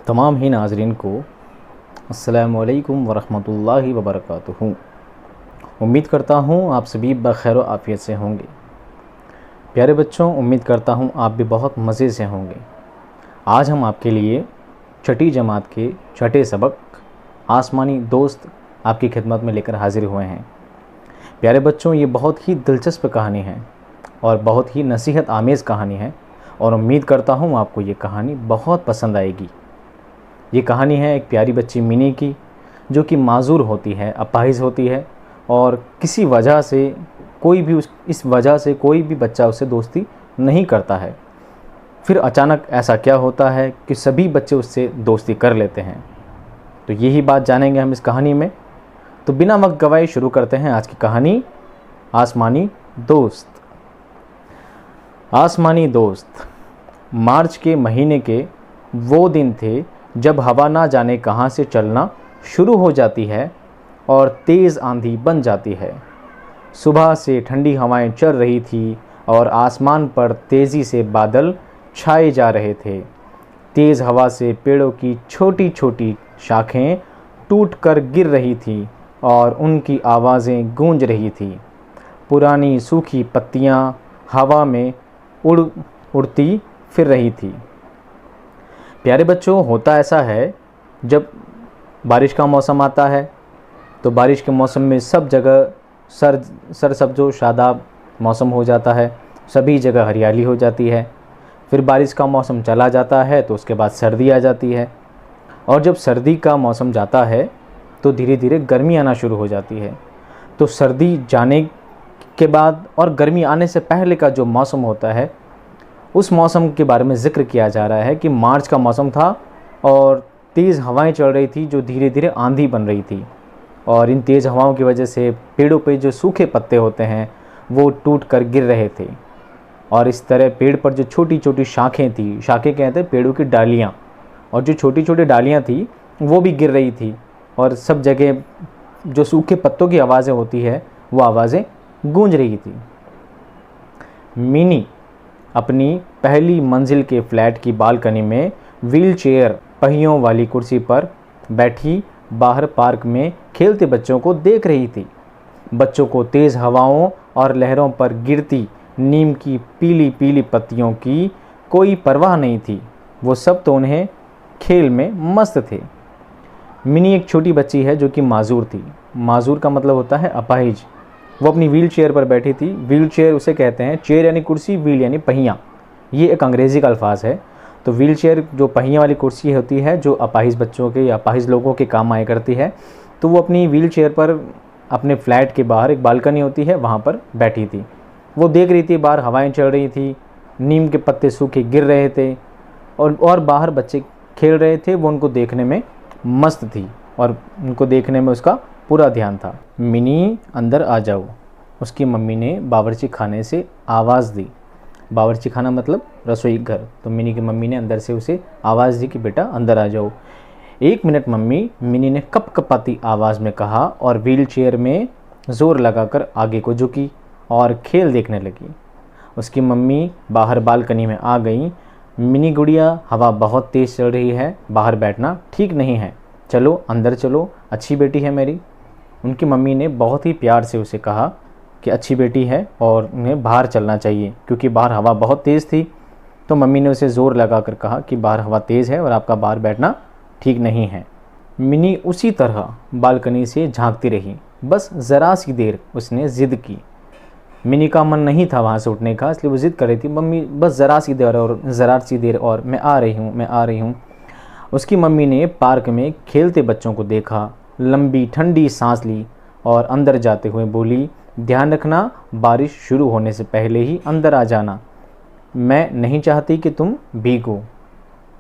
तमाम ही नाज़रीन को अस्सलामु अलैकुम वरहमतुल्लाहि वबरकातुहू। उम्मीद करता हूँ आप सभी बखैर आफ़ियत से होंगे। प्यारे बच्चों, उम्मीद करता हूँ आप भी बहुत मज़े से होंगे। आज हम आपके लिए छठी जमात के छठे सबक आसमानी दोस्त आपकी खिदमत में लेकर हाज़िर हुए हैं। प्यारे बच्चों, ये बहुत ही दिलचस्प कहानी है और बहुत ही नसीहत आमेज़ कहानी है और उम्मीद करता हूँ आपको ये कहानी बहुत पसंद आएगी। ये कहानी है एक प्यारी बच्ची मिनी की, जो कि माजूर होती है, अपाहिज होती है और किसी वजह से इस वजह से कोई भी बच्चा उससे दोस्ती नहीं करता है। फिर अचानक ऐसा क्या होता है कि सभी बच्चे उससे दोस्ती कर लेते हैं। तो यही बात जानेंगे हम इस कहानी में। तो बिना वक्त गवाए शुरू करते हैं आज की कहानी, आसमानी दोस्त। आसमानी दोस्त। मार्च के महीने के वो दिन थे जब हवा ना जाने कहाँ से चलना शुरू हो जाती है और तेज़ आंधी बन जाती है। सुबह से ठंडी हवाएं चल रही थी और आसमान पर तेज़ी से बादल छाए जा रहे थे। तेज़ हवा से पेड़ों की छोटी छोटी शाखें टूटकर गिर रही थीं और उनकी आवाज़ें गूंज रही थीं। पुरानी सूखी पत्तियां हवा में उड़ती फिर रही थी। प्यारे बच्चों, होता ऐसा है, जब बारिश का मौसम आता है तो बारिश के मौसम में सब जगह सरसब्जो शादाब मौसम हो जाता है, सभी जगह हरियाली हो जाती है। फिर बारिश का मौसम चला जाता है तो उसके बाद सर्दी आ जाती है और जब सर्दी का मौसम जाता है तो धीरे धीरे गर्मी आना शुरू हो जाती है। तो सर्दी जाने के बाद और गर्मी आने से पहले का जो मौसम होता है, उस मौसम के बारे में ज़िक्र किया जा रहा है कि मार्च का मौसम था और तेज़ हवाएं चल रही थी जो धीरे धीरे आंधी बन रही थी और इन तेज़ हवाओं की वजह से पेड़ों पे जो सूखे पत्ते होते हैं वो टूट कर गिर रहे थे और इस तरह पेड़ पर जो छोटी छोटी शाखें थी, शाखें कहते हैं पेड़ों की डालियाँ, और जो छोटी छोटी डालियाँ थी वो भी गिर रही थी और सब जगह जो सूखे पत्तों की आवाज़ें होती है वो आवाज़ें गूंज रही थी। मिनी अपनी पहली मंजिल के फ्लैट की बालकनी में व्हील चेयर पहियों वाली कुर्सी पर बैठी बाहर पार्क में खेलते बच्चों को देख रही थी। बच्चों को तेज़ हवाओं और लहरों पर गिरती नीम की पीली पीली पत्तियों की कोई परवाह नहीं थी। वो सब तो उन्हें खेल में मस्त थे। मिनी एक छोटी बच्ची है जो कि माजूर थी। माजूर का मतलब होता है अपाहिज। वो अपनी व्हील चेयर पर बैठी थी। व्हील चेयर उसे कहते हैं, चेयर यानी कुर्सी, व्हील यानी पहिया, ये एक अंग्रेज़ी का अल्फाज है। तो व्हील चेयर जो पहिया वाली कुर्सी होती है जो अपाहिज बच्चों के या अपाहिज लोगों के काम आया करती है, तो वो अपनी व्हील चेयर पर अपने फ्लैट के बाहर एक बालकनी होती है वहाँ पर बैठी थी। वो देख रही थी, बाहर हवाएं चल रही थी, नीम के पत्ते सूखे गिर रहे थे और बाहर बच्चे खेल रहे थे। वो उनको देखने में मस्त थी और उनको देखने में उसका पूरा ध्यान था। मिनी, अंदर आ जाओ, उसकी मम्मी ने बावर्ची खाने से आवाज़ दी। बावर्ची खाना मतलब रसोई घर। तो मिनी की मम्मी ने अंदर से उसे आवाज़ दी कि बेटा अंदर आ जाओ। 1 मिनट मम्मी, मिनी ने कपकपाती आवाज़ में कहा और व्हील चेयर में ज़ोर लगाकर आगे को झुकी और खेल देखने लगी। उसकी मम्मी बाहर बालकनी में आ गई। मिनी गुड़िया, हवा बहुत तेज़ चल रही है, बाहर बैठना ठीक नहीं है, चलो अंदर चलो, अच्छी बेटी है मेरी। उनकी मम्मी ने बहुत ही प्यार से उसे कहा कि अच्छी बेटी है और उन्हें बाहर चलना चाहिए, क्योंकि बाहर हवा बहुत तेज़ थी। तो मम्मी ने उसे ज़ोर लगाकर कहा कि बाहर हवा तेज़ है और आपका बाहर बैठना ठीक नहीं है। मिनी उसी तरह बालकनी से झांकती रही। बस ज़रा सी देर उसने ज़िद की। मिनी का मन नहीं था वहाँ से उठने का, इसलिए वो ज़िद कर रही थी, मम्मी बस ज़रा सी देर और मैं आ रही हूँ। उसकी मम्मी ने पार्क में खेलते बच्चों को देखा, लंबी ठंडी सांस ली और अंदर जाते हुए बोली, ध्यान रखना, बारिश शुरू होने से पहले ही अंदर आ जाना। मैं नहीं चाहती कि तुम भीगो।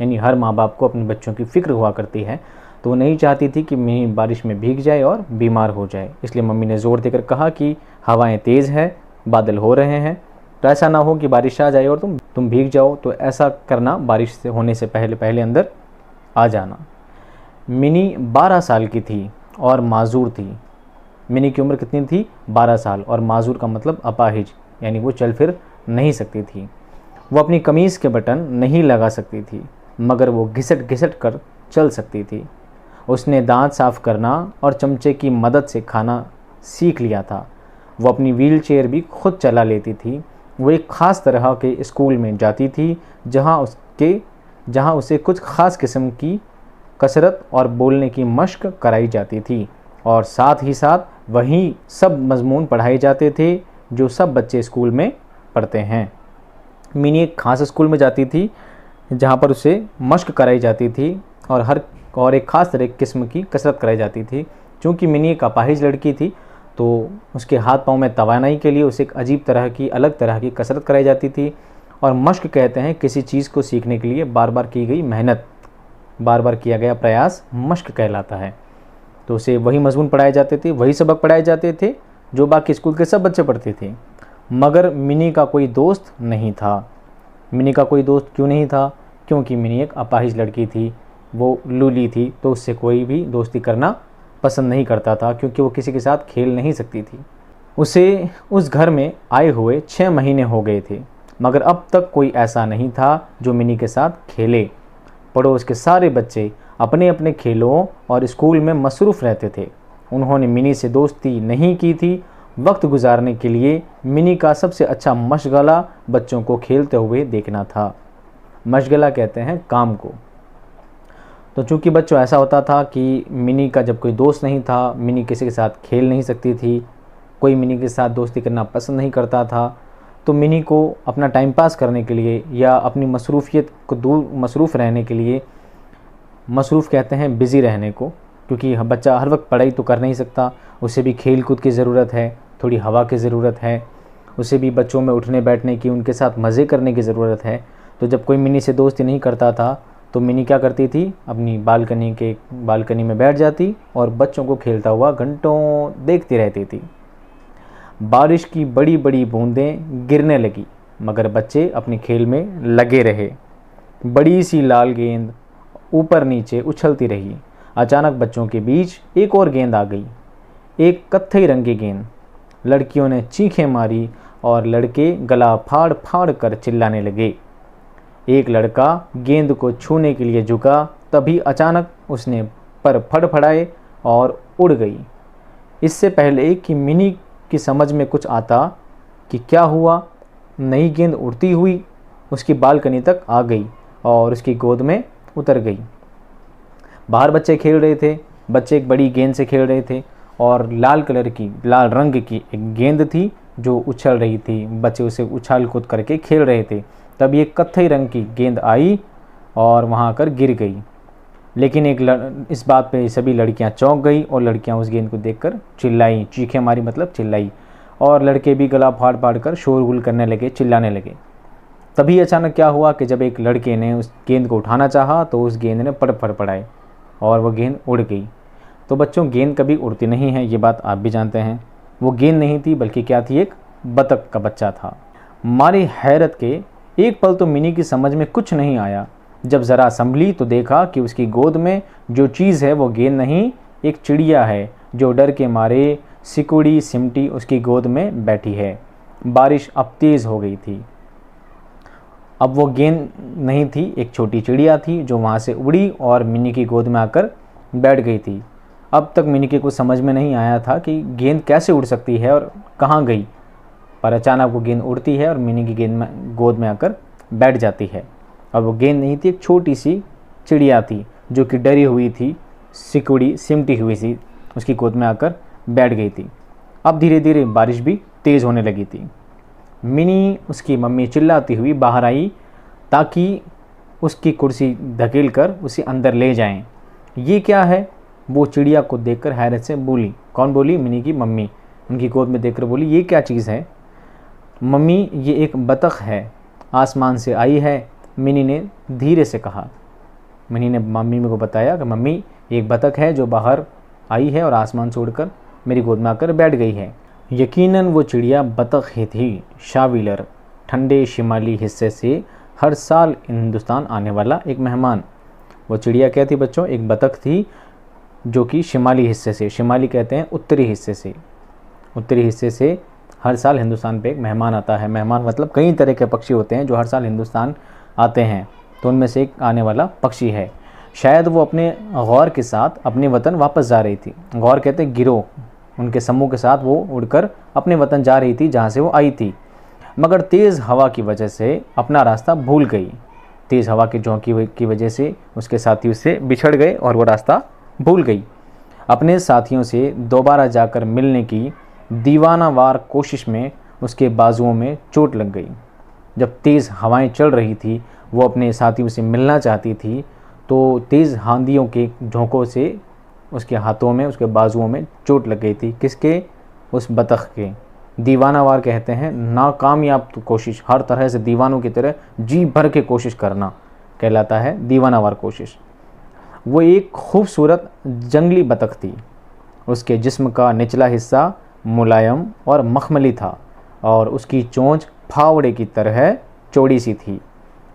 यानी हर माँ बाप को अपने बच्चों की फ़िक्र हुआ करती है, तो वो नहीं चाहती थी कि मिनी बारिश में भीग जाए और बीमार हो जाए। इसलिए मम्मी ने ज़ोर देकर कहा कि हवाएं तेज़ है, बादल हो रहे हैं, तो ऐसा ना हो कि बारिश आ जाए और तुम भीग जाओ। तो ऐसा करना, बारिश से होने से पहले अंदर आ जाना। मिनी 12 साल की थी और माजूर थी। मिनी की उम्र कितनी थी? 12 साल। और माजूर का मतलब अपाहिज, यानी वो चल फिर नहीं सकती थी। वो अपनी कमीज़ के बटन नहीं लगा सकती थी, मगर वो घिसट घिसट कर चल सकती थी। उसने दांत साफ करना और चमचे की मदद से खाना सीख लिया था। वो अपनी व्हील चेयर भी खुद चला लेती थी। वो एक ख़ास तरह के स्कूल में जाती थी जहाँ उसे कुछ ख़ास किस्म की कसरत और बोलने की मश्क कराई जाती थी, और साथ ही साथ वही सब मज़मून पढ़ाए जाते थे जो सब बच्चे स्कूल में पढ़ते हैं। मिनी एक ख़ास स्कूल में जाती थी जहाँ पर उसे मश्क कराई जाती थी और एक ख़ास तरह किस्म की कसरत कराई जाती थी। चूँकि मिनी एक अपाहिज लड़की थी तो उसके हाथ पाँव में तवानाई के लिए उसे एक अलग तरह की कसरत कराई जाती थी। और मश्क कहते हैं किसी चीज़ को सीखने के लिए बार बार की गई मेहनत, बार बार किया गया प्रयास मश्क कहलाता है। तो उसे वही मज़मून पढ़ाए जाते थे, वही सबक पढ़ाए जाते थे जो बाकी स्कूल के सब बच्चे पढ़ते थे। मगर मिनी का कोई दोस्त नहीं था। मिनी का कोई दोस्त क्यों नहीं था? क्योंकि मिनी एक अपाहिज लड़की थी, वो लूली थी, तो उससे कोई भी दोस्ती करना पसंद नहीं करता था क्योंकि वो किसी के साथ खेल नहीं सकती थी। उसे उस घर में आए हुए 6 महीने हो गए थे, मगर अब तक कोई ऐसा नहीं था जो मिनी के साथ खेले। पड़ोस के सारे बच्चे अपने अपने खेलों और स्कूल में मसरूफ़ रहते थे। उन्होंने मिनी से दोस्ती नहीं की थी। वक्त गुजारने के लिए मिनी का सबसे अच्छा मशगला बच्चों को खेलते हुए देखना था। मशगला कहते हैं काम को। तो चूँकि बच्चों ऐसा होता था कि मिनी का जब कोई दोस्त नहीं था, मिनी किसी के साथ खेल नहीं सकती थी, कोई मिनी के साथ दोस्ती करना पसंद नहीं करता था, तो मिनी को अपना टाइम पास करने के लिए या अपनी मसरूफ़ियत को दूर मसरूफ़ रहने के लिए, मसरूफ़ कहते हैं बिज़ी रहने को, क्योंकि बच्चा हर वक्त पढ़ाई तो कर नहीं सकता, उसे भी खेल कूद की ज़रूरत है, थोड़ी हवा की ज़रूरत है, उसे भी बच्चों में उठने बैठने की, उनके साथ मज़े करने की ज़रूरत है। तो जब कोई मिनी से दोस्ती नहीं करता था तो मिनी क्या करती थी, अपनी बालकनी में बैठ जाती और बच्चों को खेलता हुआ घंटों देखती रहती थी। बारिश की बड़ी बड़ी बूंदें गिरने लगी, मगर बच्चे अपने खेल में लगे रहे। बड़ी सी लाल गेंद ऊपर नीचे उछलती रही। अचानक बच्चों के बीच एक और गेंद आ गई, एक कत्थई रंग की गेंद। लड़कियों ने चीखें मारी और लड़के गला फाड़ फाड़ कर चिल्लाने लगे। एक लड़का गेंद को छूने के लिए झुका, तभी अचानक उसने पर फड़फड़ाए और उड़ गई। इससे पहले कि मिनी की समझ में कुछ आता कि क्या हुआ, नई गेंद उड़ती हुई उसकी बालकनी तक आ गई और उसकी गोद में उतर गई। बाहर बच्चे खेल रहे थे। बच्चे एक बड़ी गेंद से खेल रहे थे और लाल रंग की एक गेंद थी जो उछल रही थी। बच्चे उसे उछाल कूद करके खेल रहे थे। तब ये कत्थई रंग की गेंद आई और वहाँ आकर गिर गई। लेकिन इस बात पे सभी लड़कियां चौंक गई और लड़कियां उस गेंद को देखकर चिल्लाई, चीखें मारी मतलब चिल्लाई, और लड़के भी गला फाड़ फाड़ कर शोरगुल करने लगे, चिल्लाने लगे। तभी अचानक क्या हुआ कि जब एक लड़के ने उस गेंद को उठाना चाहा तो उस गेंद ने फड़फड़ाए और वह गेंद उड़ गई। तो बच्चों, गेंद कभी उड़ती नहीं है, ये बात आप भी जानते हैं। वो गेंद नहीं थी बल्कि क्या थी, एक बतख का बच्चा था। मारी हैरत के एक पल तो मिनी की समझ में कुछ नहीं आया। जब ज़रा संभली तो देखा कि उसकी गोद में जो चीज़ है वो गेंद नहीं, एक चिड़िया है जो डर के मारे सिकुड़ी सिमटी उसकी गोद में बैठी है। बारिश अब तेज़ हो गई थी। अब वो गेंद नहीं थी, एक छोटी चिड़िया थी जो वहाँ से उड़ी और मिनी की गोद में आकर बैठ गई थी। अब तक मिनी के कुछ समझ में नहीं आया था कि गेंद कैसे उड़ सकती है और कहाँ गई, पर अचानक वो गेंद उड़ती है और मिनी की गोद में आकर बैठ जाती है। और वो गेंद नहीं थी, एक छोटी सी चिड़िया थी जो कि डरी हुई थी, सिकुड़ी सिमटी हुई सी उसकी गोद में आकर बैठ गई थी। अब धीरे धीरे बारिश भी तेज़ होने लगी थी। मिनी उसकी मम्मी चिल्लाती हुई बाहर आई ताकि उसकी कुर्सी धकेल कर उसे अंदर ले जाएं। ये क्या है? वो चिड़िया को देखकर हैरत से बोली। कौन बोली? मिनी की मम्मी उनकी गोद में देखकर बोली, ये क्या चीज़ है? मम्मी, ये एक बतख है, आसमान से आई है, मिनी ने धीरे से कहा। मिनी ने मम्मी को बताया कि मम्मी, एक बतख है जो बाहर आई है और आसमान से उड़कर मेरी गोद में आकर बैठ गई है। यकीनन वो चिड़िया बतख ही थी, शाविलर, ठंडे शिमाली हिस्से से हर साल हिंदुस्तान आने वाला एक मेहमान। वो चिड़िया क्या थी बच्चों? एक बतख थी जो कि शिमाली हिस्से से, शिमाली कहते हैं उत्तरी हिस्से से हर साल हिंदुस्तान पे एक मेहमान आता है। मेहमान मतलब कई तरह के पक्षी होते हैं जो हर साल हिंदुस्तान आते हैं, तो उनमें से एक आने वाला पक्षी है। शायद वो अपने गौर के साथ अपने वतन वापस जा रही थी। गौर कहते गिरोह, उनके समूह के साथ वो उड़कर अपने वतन जा रही थी जहाँ से वो आई थी, मगर तेज़ हवा की वजह से अपना रास्ता भूल गई। तेज़ हवा के झोंके की वजह से उसके साथी उससे बिछड़ गए और वो रास्ता भूल गई। अपने साथियों से दोबारा जाकर मिलने की दीवानावार कोशिश में उसके बाजुओं में चोट लग गई। जब तेज़ हवाएं चल रही थी, वो अपने साथियों से मिलना चाहती थी, तो तेज़ आंधियों के झोंकों से उसके हाथों में, उसके बाजुओं में चोट लग गई थी। किसके? उस बतख के। दीवानावार कहते हैं नाकामयाब कोशिश, हर तरह से दीवानों की तरह जी भर के कोशिश करना कहलाता है दीवानावार कोशिश। वो एक खूबसूरत जंगली बतख थी। उसके जिस्म का निचला हिस्सा मुलायम और मखमली था और उसकी चोंच फावड़े की तरह चौड़ी सी थी।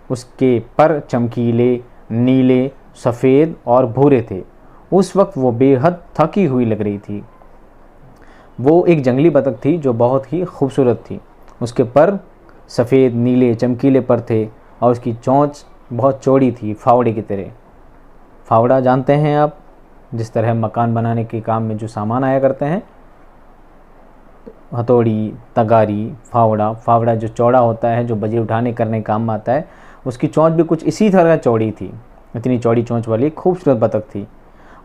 उसके पर चमकीले, नीले, सफ़ेद और भूरे थे। उस वक्त वो बेहद थकी हुई लग रही थी। वो एक जंगली बतख थी जो बहुत ही खूबसूरत थी। उसके पर सफ़ेद, नीले, चमकीले पर थे और उसकी चोंच बहुत चौड़ी थी, फावड़े की तरह। फावड़ा जानते हैं आप, जिस तरह मकान बनाने के काम में जो सामान आया करते हैं, हथौड़ी, तगारी, फावड़ा। फावड़ा जो चौड़ा होता है, जो बजे उठाने करने काम में आता है, उसकी चोंच भी कुछ इसी तरह चौड़ी थी। इतनी चौड़ी चोंच वाली खूबसूरत बतख थी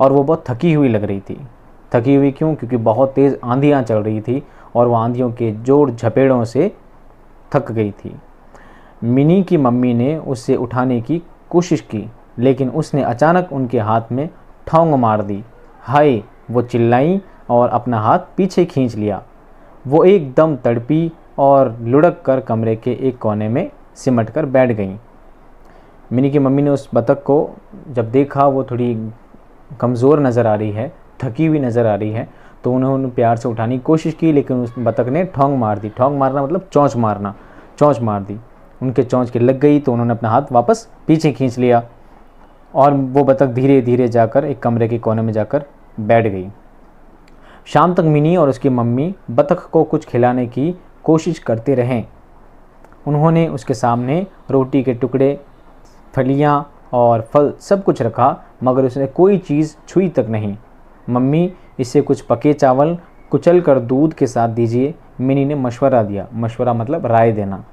और वो बहुत थकी हुई लग रही थी। थकी हुई क्यों? क्योंकि बहुत तेज़ आंधियाँ चल रही थी और वह आंधियों के जोर झपेड़ों से थक गई थी। मिनी की मम्मी ने उससे उठाने की कोशिश की, लेकिन उसने अचानक उनके हाथ में ठोंग मार दी। हाय! वो चिल्लाई और अपना हाथ पीछे खींच लिया। वो एकदम तड़पी और लुढ़क कर कमरे के एक कोने में सिमट कर बैठ गईं। मिनी की मम्मी ने उस बतख को जब देखा वो थोड़ी कमज़ोर नज़र आ रही है, थकी हुई नज़र आ रही है, तो उन्होंने प्यार से उठाने की कोशिश की, लेकिन उस बतख ने ठोंग मार दी। ठोंग मारना मतलब चोंच मारना, चोंच मार दी। उनके चोंच के लग गई तो उन्होंने अपना हाथ वापस पीछे खींच लिया और वो बतख धीरे धीरे जाकर एक कमरे के कोने में जाकर बैठ गई। शाम तक मिनी और उसकी मम्मी बतख को कुछ खिलाने की कोशिश करते रहें। उन्होंने उसके सामने रोटी के टुकड़े, फलियां और फल सब कुछ रखा, मगर उसने कोई चीज़ छुई तक नहीं। मम्मी, इसे कुछ पके चावल कुचल कर दूध के साथ दीजिए, मिनी ने मशवरा दिया। मशवरा मतलब राय देना।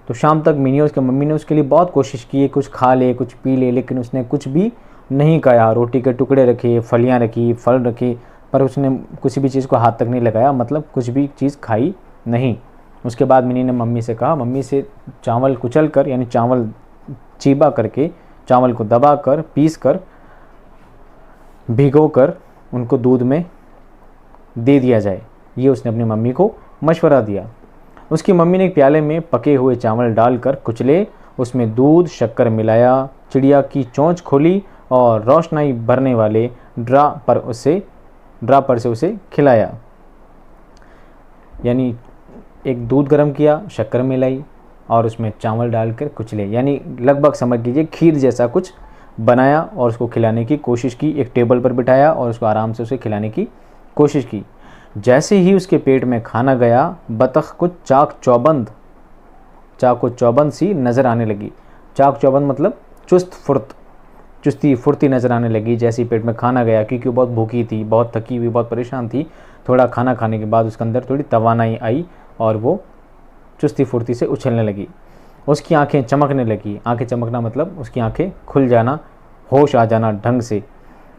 तो शाम तक मिनी और उसके मम्मी ने उसके लिए बहुत कोशिश की, कुछ खा ले, कुछ पी ले, लेकिन उसने कुछ भी नहीं खाया। रोटी के टुकड़े रखे, फलियां रखी, फल रखे, पर उसने किसी भी चीज़ को हाथ तक नहीं लगाया, मतलब कुछ भी चीज़ खाई नहीं। उसके बाद मिनी ने मम्मी से कहा, मम्मी से चावल कुचल कर, यानी चावल चीबा करके, चावल को दबा कर, पीस कर, भिगो कर उनको दूध में दे दिया जाए। ये उसने अपनी मम्मी को मशवरा दिया। उसकी मम्मी ने एक प्याले में पके हुए चावल डालकर कुचले, उसमें दूध, शक्कर मिलाया, चिड़िया की चोंच खोली और रोशनाई भरने वाले ड्रा पर से उसे खिलाया। यानी एक दूध गर्म किया, शक्कर मिलाई और उसमें चावल डालकर कुचले, यानी लगभग समझ लीजिए खीर जैसा कुछ बनाया और उसको खिलाने की कोशिश की। एक टेबल पर बिठाया और उसको आराम से उसे खिलाने की कोशिश की। जैसे ही उसके पेट में खाना गया, बतख कुछ चाक चौबंद सी नज़र आने लगी। चाक चौबंद मतलब चुस्ती फुर्ती नज़र आने लगी जैसे ही पेट में खाना गया, क्योंकि वो बहुत भूखी थी, बहुत थकी हुई, बहुत परेशान थी। थोड़ा खाना खाने के बाद उसके अंदर थोड़ी तवानाई आई और वो चुस्ती फुर्ती से उछलने लगी। उसकी आंखें चमकने लगी। आंखें चमकना मतलब उसकी आंखें खुल जाना, होश आ जाना ढंग से।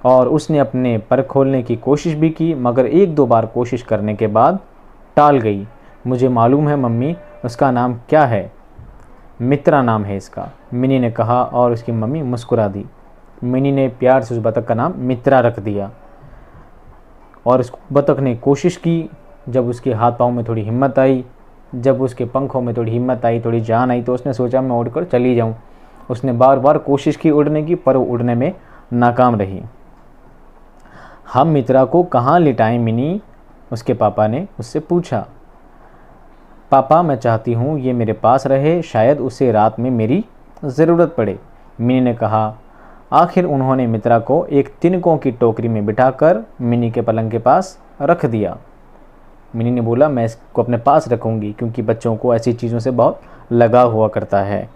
और उसने अपने पर खोलने की कोशिश भी की, मगर एक दो बार कोशिश करने के बाद टाल गई। मुझे मालूम है मम्मी, उसका नाम क्या है? मित्रा नाम है इसका, मिनी ने कहा और उसकी मम्मी मुस्कुरा दी। मिनी ने प्यार से उस बतख का नाम मित्रा रख दिया। और उस बतख ने कोशिश की। जब उसके हाथ पाँव में थोड़ी हिम्मत आई, जब उसके पंखों में थोड़ी हिम्मत आई, थोड़ी जान आई, तो उसने सोचा मैं उड़कर चली जाऊं। उसने बार बार कोशिश की उड़ने की, पर वो उड़ने में नाकाम रही। हम मित्रा को कहाँ लिटाएं मिनी? उसके पापा ने उससे पूछा। पापा, मैं चाहती हूँ ये मेरे पास रहे, शायद उसे रात में मेरी ज़रूरत पड़े, मिनी ने कहा। आखिर उन्होंने मित्रा को एक तिनकों की टोकरी में बिठाकर मिनी के पलंग के पास रख दिया। मिनी ने बोला, मैं इसको अपने पास रखूँगी, क्योंकि बच्चों को ऐसी चीज़ों से बहुत लगाव हुआ करता है।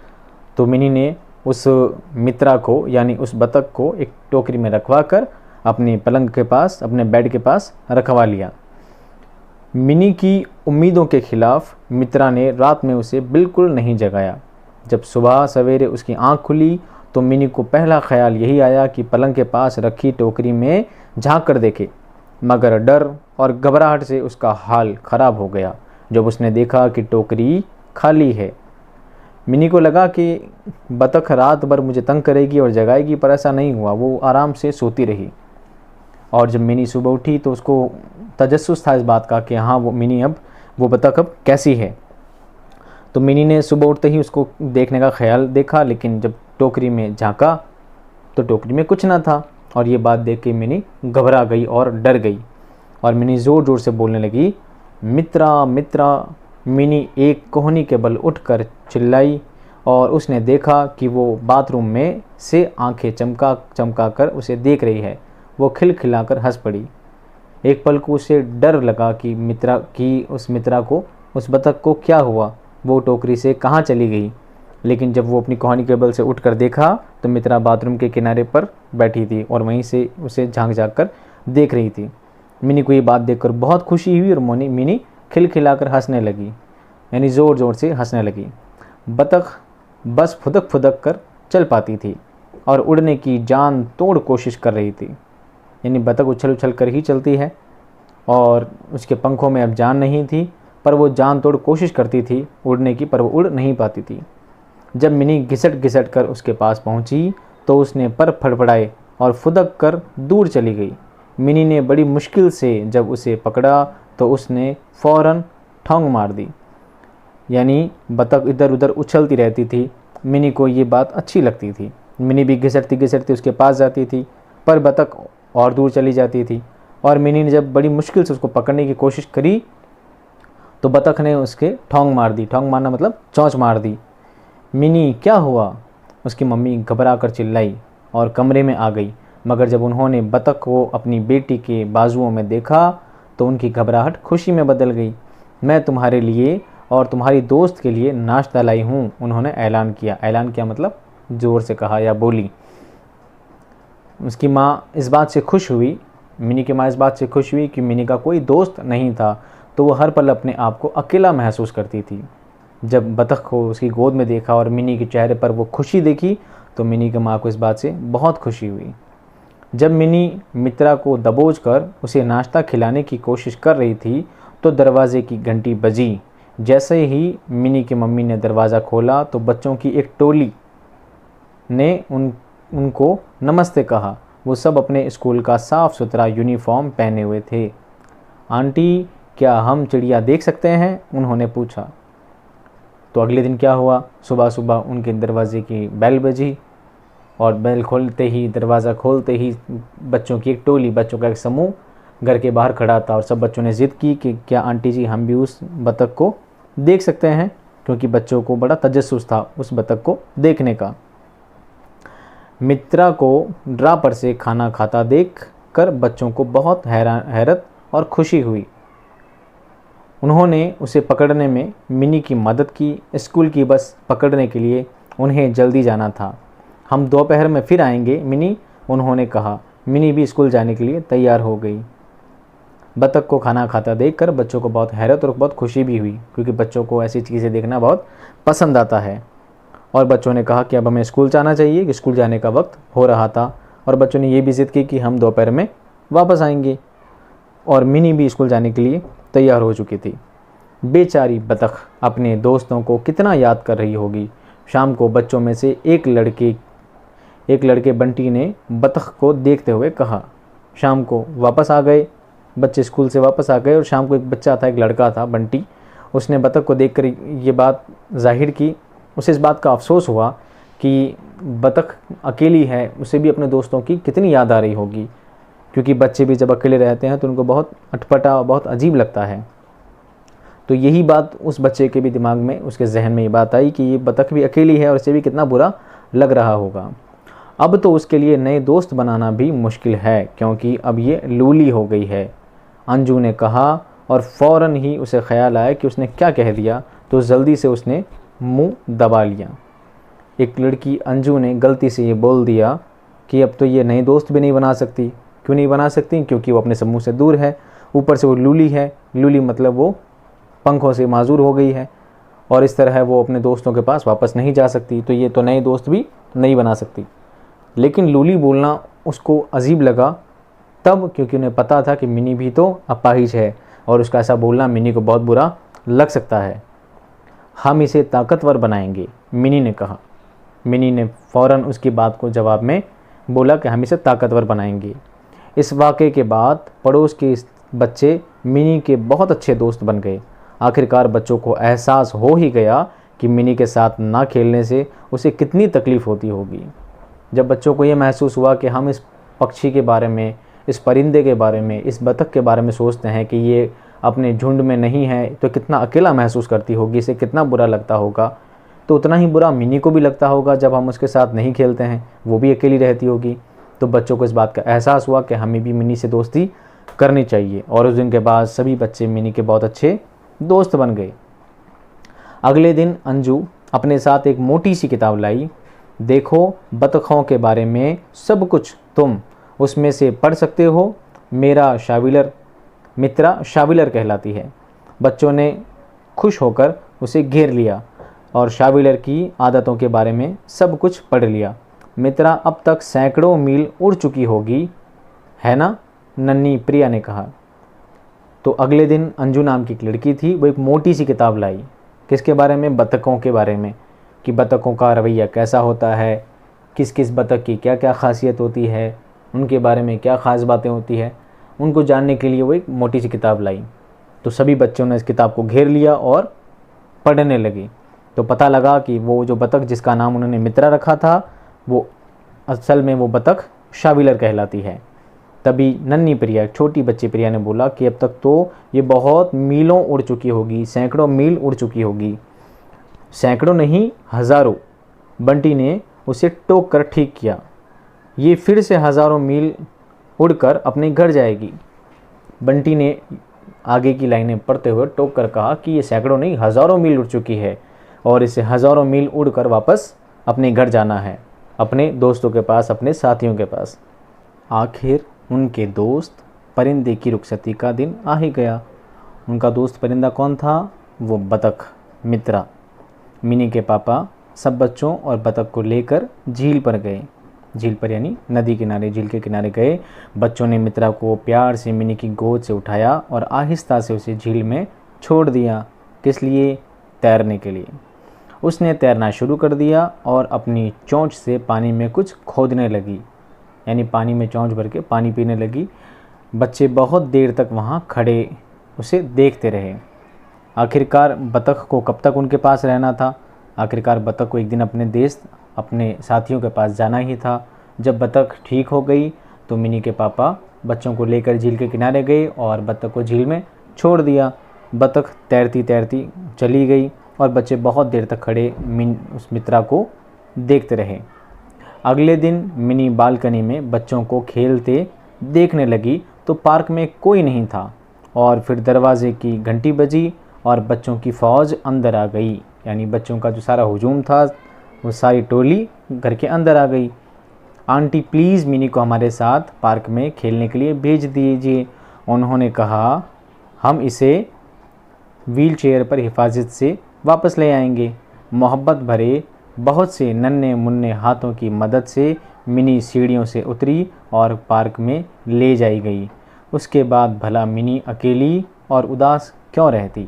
तो मिनी ने उस मित्रा को यानी उस बतख को एक टोकरी में रखवा कर अपने पलंग के पास, अपने बेड के पास रखवा लिया। मिनी की उम्मीदों के खिलाफ मित्रा ने रात में उसे बिल्कुल नहीं जगाया। जब सुबह सवेरे उसकी आंख खुली तो मिनी को पहला ख्याल यही आया कि पलंग के पास रखी टोकरी में झांक कर देखे, मगर डर और घबराहट से उसका हाल खराब हो गया जब उसने देखा कि टोकरी खाली है। मिनी को लगा कि बतख रात भर मुझे तंग करेगी और जगाएगी, पर ऐसा नहीं हुआ। वो आराम से सोती रही। और जब मिनी सुबह उठी तो उसको तजस्सुस था इस बात का कि हाँ वो बतख अब कैसी है। तो मिनी ने सुबह उठते ही उसको देखने का ख्याल देखा, लेकिन जब टोकरी में झांका तो टोकरी में कुछ ना था। और ये बात देख के मिनी घबरा गई और डर गई और मिनी ज़ोर ज़ोर से बोलने लगी, मित्रा मित्रा। मिनी एक कोहनी के बल उठकर चिल्लाई और उसने देखा कि वो बाथरूम में से आंखें चमका कर उसे देख रही है। वो खिलखिलाकर हंस पड़ी। एक पल को उसे डर लगा कि उस मित्रा को, उस बतख को क्या हुआ, वो टोकरी से कहाँ चली गई। लेकिन जब वो अपनी कोहनी के बल से उठकर देखा तो मित्रा बाथरूम के किनारे पर बैठी थी और वहीं से उसे झांक कर देख रही थी। मिनी को ये बात देखकर बहुत खुशी हुई और मिनी खिलखिलाकर हंसने लगी, यानी ज़ोर ज़ोर से हंसने लगी। बतख बस फुदक फुदक कर चल पाती थी और उड़ने की जान तोड़ कोशिश कर रही थी। यानी बतख उछल उछल कर ही चलती है और उसके पंखों में अब जान नहीं थी, पर वो जान तोड़ कोशिश करती थी उड़ने की, पर वो उड़ नहीं पाती थी। जब मिनी घिसट घिसट कर उसके पास पहुंची तो उसने पर फड़फड़ाए और फुदक कर दूर चली गई। मिनी ने बड़ी मुश्किल से जब उसे पकड़ा तो उसने फ़ौरन ठोंग मार दी। यानी बतख इधर उधर उछलती रहती थी। मिनी को ये बात अच्छी लगती थी। मिनी भी घिसटती घिसटती उसके पास जाती थी, पर बतख और दूर चली जाती थी। और मिनी ने जब बड़ी मुश्किल से उसको पकड़ने की कोशिश करी तो बतख ने उसके ठोंग मार दी। ठोंग मारना मतलब चोंच मार दी। मिनी क्या हुआ, उसकी मम्मी घबरा कर चिल्लाई और कमरे में आ गई। मगर जब उन्होंने बतख को अपनी बेटी के बाजुओं में देखा तो उनकी घबराहट खुशी में बदल गई। मैं तुम्हारे लिए और तुम्हारी दोस्त के लिए नाश्ता लाई हूँ, उन्होंने ऐलान किया। ऐलान किया मतलब ज़ोर से कहा या बोली। उसकी माँ इस बात से खुश हुई, मिनी की माँ इस बात से खुश हुई कि मिनी का कोई दोस्त नहीं था, तो वो हर पल अपने आप को अकेला महसूस करती थी। जब बतख को उसकी गोद में देखा और मिनी के चेहरे पर वो खुशी देखी तो मिनी की माँ को इस बात से बहुत खुशी हुई। जब मिनी मित्रा को दबोच कर उसे नाश्ता खिलाने की कोशिश कर रही थी तो दरवाज़े की घंटी बजी। जैसे ही मिनी की मम्मी ने दरवाज़ा खोला तो बच्चों की एक टोली ने उनको नमस्ते कहा। वो सब अपने स्कूल का साफ़ सुथरा यूनिफॉर्म पहने हुए थे। आंटी, क्या हम चिड़िया देख सकते हैं, उन्होंने पूछा। तो अगले दिन क्या हुआ, सुबह सुबह उनके दरवाज़े की बेल बजी और बेल खोलते ही, दरवाज़ा खोलते ही बच्चों की एक टोली, बच्चों का एक समूह घर के बाहर खड़ा था। और सब बच्चों ने ज़िद की कि क्या आंटी जी हम भी उस बतख को देख सकते हैं, क्योंकि बच्चों को बड़ा तजस्सुस था उस बतख को देखने का। मित्रा को ड्रापर से खाना खाता देख कर बच्चों को बहुत हैरत और खुशी हुई। उन्होंने उसे पकड़ने में मिनी की मदद की। स्कूल की बस पकड़ने के लिए उन्हें जल्दी जाना था। हम दोपहर में फिर आएंगे मिनी, उन्होंने कहा। मिनी भी स्कूल जाने के लिए तैयार हो गई। बतख को खाना खाता देखकर बच्चों को बहुत हैरत और बहुत खुशी भी हुई, क्योंकि बच्चों को ऐसी चीज़ें देखना बहुत पसंद आता है। और बच्चों ने कहा कि अब हमें स्कूल जाना चाहिए, कि स्कूल जाने का वक्त हो रहा था। और बच्चों ने ये भी ज़िद की कि हम दोपहर में वापस आएंगे। और मिनी भी स्कूल जाने के लिए तैयार हो चुकी थी। बेचारी बतख अपने दोस्तों को कितना याद कर रही होगी। शाम को बच्चों में से एक लड़के बंटी ने बतख को देखते हुए कहा। शाम को वापस आ गए, बच्चे स्कूल से वापस आ गए और शाम को एक बच्चा था, एक लड़का था बंटी, उसने बतख को देखकर ये बात जाहिर की। उसे इस बात का अफसोस हुआ कि बतख अकेली है, उसे भी अपने दोस्तों की कितनी याद आ रही होगी, क्योंकि बच्चे भी जब अकेले रहते हैं तो उनको बहुत अटपटा, बहुत अजीब लगता है। तो यही बात उस बच्चे के भी दिमाग में, उसके जहन में ये बात आई कि ये बतख भी अकेली है और इसे भी कितना बुरा लग रहा होगा। अब तो उसके लिए नए दोस्त बनाना भी मुश्किल है, क्योंकि अब ये लूली हो गई है, अंजू ने कहा। और फ़ौरन ही उसे ख्याल आया कि उसने क्या कह दिया, तो जल्दी से उसने मुंह दबा लिया। एक लड़की अंजू ने गलती से ये बोल दिया कि अब तो ये नए दोस्त भी नहीं बना सकती। क्यों नहीं बना सकती? क्योंकि वो अपने समूह से दूर है, ऊपर से वो लूली है। लूली मतलब वो पंखों से माजूर हो गई है और इस तरह वो अपने दोस्तों के पास वापस नहीं जा सकती, तो ये तो नए दोस्त भी नहीं बना सकती। लेकिन लूली बोलना उसको अजीब लगा तब, क्योंकि उन्हें पता था कि मिनी भी तो अपाहिज है और उसका ऐसा बोलना मिनी को बहुत बुरा लग सकता है। हम इसे ताकतवर बनाएंगे, मिनी ने कहा। मिनी ने फ़ौरन उसकी बात को जवाब में बोला कि हम इसे ताकतवर बनाएंगे। इस वाक़े के बाद पड़ोस के बच्चे मिनी के बहुत अच्छे दोस्त बन गए। आखिरकार बच्चों को एहसास हो ही गया कि मिनी के साथ ना खेलने से उसे कितनी तकलीफ़ होती होगी। जब बच्चों को ये महसूस हुआ कि हम इस पक्षी के बारे में, इस परिंदे के बारे में, इस बतख के बारे में सोचते हैं कि ये अपने झुंड में नहीं है, तो कितना अकेला महसूस करती होगी, इसे कितना बुरा लगता होगा। तो उतना ही बुरा मिनी को भी लगता होगा जब हम उसके साथ नहीं खेलते हैं, वो भी अकेली रहती होगी। तो बच्चों को इस बात का एहसास हुआ कि हमें भी मिनी से दोस्ती करनी चाहिए और उस दिन के बाद सभी बच्चे मिनी के बहुत अच्छे दोस्त बन गए। अगले दिन अंजू अपने साथ एक मोटी सी किताब लाई। देखो, बतखों के बारे में सब कुछ तुम उसमें से पढ़ सकते हो। मेरा शाविलर मित्रा शाविलर कहलाती है। बच्चों ने खुश होकर उसे घेर लिया और शाविलर की आदतों के बारे में सब कुछ पढ़ लिया। मित्रा अब तक सैकड़ों मील उड़ चुकी होगी, है ना? नन्ही प्रिया ने कहा। तो अगले दिन अंजू नाम की एक लड़की थी, वो एक मोटी सी किताब लाई। किसके बारे में? बतखों के बारे में, कि बतखों का रवैया कैसा होता है, किस किस बतख की क्या क्या खासियत होती है, उनके बारे में क्या ख़ास बातें होती है, उनको जानने के लिए वो एक मोटी सी किताब लाई। तो सभी बच्चों ने इस किताब को घेर लिया और पढ़ने लगे। तो पता लगा कि वो जो बतख जिसका नाम उन्होंने मित्रा रखा था, वो असल में वो बतख शाविलर कहलाती है। तभी नन्ही प्रिया, छोटी बच्ची प्रिया ने बोला कि अब तक तो ये बहुत मीलों उड़ चुकी होगी, सैकड़ों मील उड़ चुकी होगी। सैकड़ों नहीं, हज़ारों। बंटी ने उसे टोक कर ठीक किया। ये फिर से हज़ारों मील उड़कर अपने घर जाएगी। बंटी ने आगे की लाइनें पढ़ते हुए टोक कर कहा कि ये सैकड़ों नहीं, हज़ारों मील उड़ चुकी है और इसे हज़ारों मील उड़कर वापस अपने घर जाना है, अपने दोस्तों के पास, अपने साथियों के पास। आखिर उनके दोस्त परिंदे की रुखसती का दिन आ ही गया। उनका दोस्त परिंदा कौन था? वो बतख मित्रा। मिनी के पापा सब बच्चों और बतख को लेकर झील पर गए। झील पर यानी नदी किनारे, झील के किनारे गए। बच्चों ने मित्रा को प्यार से मिनी की गोद से उठाया और आहिस्ता से उसे झील में छोड़ दिया। किस लिए? तैरने के लिए। उसने तैरना शुरू कर दिया और अपनी चोंच से पानी में कुछ खोदने लगी, यानी पानी में चोंच भर के पानी पीने लगी। बच्चे बहुत देर तक वहाँ खड़े उसे देखते रहे। आखिरकार बतख को कब तक उनके पास रहना था? आखिरकार बतख को एक दिन अपने देश, अपने साथियों के पास जाना ही था। जब बतख ठीक हो गई तो मिनी के पापा बच्चों को लेकर झील के किनारे गए और बतख को झील में छोड़ दिया। बतख तैरती तैरती चली गई और बच्चे बहुत देर तक खड़े उस मित्रा को देखते रहे। अगले दिन मिनी बालकनी में बच्चों को खेलते देखने लगी तो पार्क में कोई नहीं था और फिर दरवाजे की घंटी बजी और बच्चों की फ़ौज अंदर आ गई, यानी बच्चों का जो सारा हुजूम था वो सारी टोली घर के अंदर आ गई। आंटी प्लीज़ मिनी को हमारे साथ पार्क में खेलने के लिए भेज दीजिए, उन्होंने कहा। हम इसे व्हील चेयर पर हिफाजत से वापस ले आएंगे। मोहब्बत भरे बहुत से नन्हे मुन्ने हाथों की मदद से मिनी सीढ़ियों से उतरी और पार्क में ले जाई गई। उसके बाद भला मिनी अकेली और उदास क्यों रहती?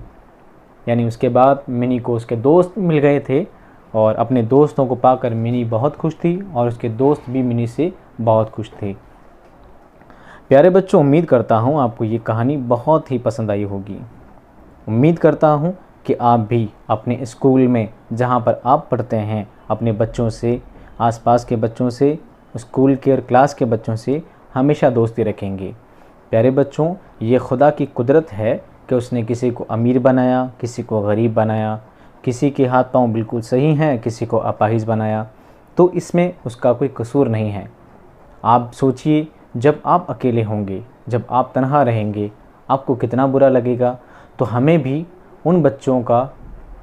यानी उसके बाद मिनी को उसके दोस्त मिल गए थे और अपने दोस्तों को पाकर मिनी बहुत खुश थी और उसके दोस्त भी मिनी से बहुत खुश थे। प्यारे बच्चों, उम्मीद करता हूँ आपको ये कहानी बहुत ही पसंद आई होगी। उम्मीद करता हूँ कि आप भी अपने स्कूल में जहाँ पर आप पढ़ते हैं अपने बच्चों से, आसपास के बच्चों से, स्कूल के और क्लास के बच्चों से हमेशा दोस्ती रखेंगे। प्यारे बच्चों, ये खुदा की कुदरत है कि उसने किसी को अमीर बनाया, किसी को गरीब बनाया, किसी के हाथ पांव बिल्कुल सही हैं, किसी को अपाहिज बनाया, तो इसमें उसका कोई कसूर नहीं है। आप सोचिए, जब आप अकेले होंगे, जब आप तन्हा रहेंगे, आपको कितना बुरा लगेगा। तो हमें भी उन बच्चों का,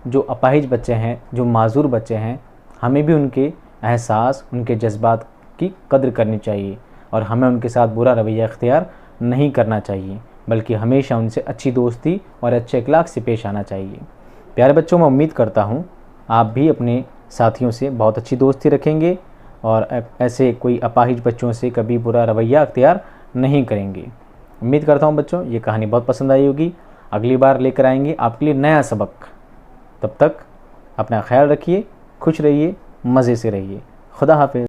जो अपाहिज बच्चे हैं, जो माजूर बच्चे हैं, हमें भी उनके एहसास, उनके जज्बात की कदर करनी चाहिए और हमें उनके साथ बुरा रवैया इख्तियार नहीं करना चाहिए, बल्कि हमेशा उनसे अच्छी दोस्ती और अच्छे अखलाक से पेश आना चाहिए। प्यारे बच्चों, मैं उम्मीद करता हूँ आप भी अपने साथियों से बहुत अच्छी दोस्ती रखेंगे और ऐसे कोई अपाहिज बच्चों से कभी बुरा रवैया अख्तियार नहीं करेंगे। उम्मीद करता हूँ बच्चों ये कहानी बहुत पसंद आई होगी। अगली बार लेकर आएंगे आपके लिए नया सबक। तब तक अपना ख्याल रखिए, खुश रहिए, मज़े से रहिए। खुदा हाफिज़।